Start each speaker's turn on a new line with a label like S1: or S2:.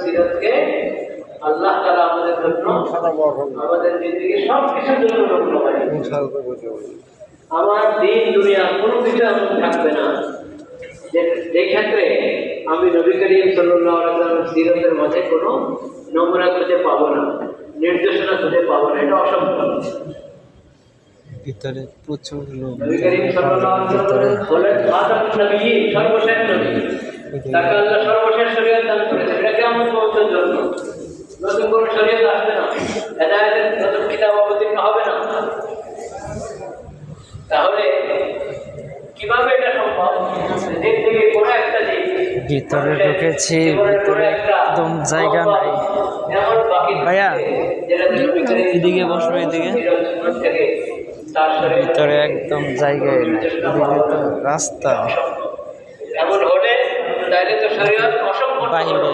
S1: সিরাতকে আল্লাহ তাআলা আমাদের জন্য আমাদের জিন্দেগি সব কিছুর জন্য রক্ষা করে। আমার দিন দুনিয়া কোনো কিছু এমন থাকবে না যে ক্ষেত্রে আমি নবী করিম সাল্লাল্লাহু আলাইহি ওয়াসাল্লামের সিরাতের মাঝে কোনো নমুনা খুঁজে পাবো না, নির্দেশনা খুঁজে পাবো না, এটা অসম্ভব।
S2: ভিতরে প্রচুর লোক।
S1: নবী করিম সাল্লাল্লাহু আলাইহি ওয়াসাল্লাম হলেন খাতামুন নবী, সর্বশেষ নবী। তাকে আল্লাহ সর্বশেষ শরীয়ত দান করেছেন, এটা কিয়ামত পর্যন্ত জন্য। নতুন কোনো শরীয়ত আসবে না, হেদায়েতের নতুন কিতাব অবতীর্ণ হবে না। তাহলে কিভাবে এটা সম্ভব? দিক থেকে কোনো একটা দিক
S2: ভিতরে ঢুকেছি, ভিতরে একদম জায়গা নাই। ভাইয়া এদিকে বসবো, এদিকে ভিতরে একদম জায়গায় নাই, এদিকে তো রাস্তা
S1: এমন হলে তাহলে তো শরীয়ত অসম্পূর্ণ
S2: বাহিরে।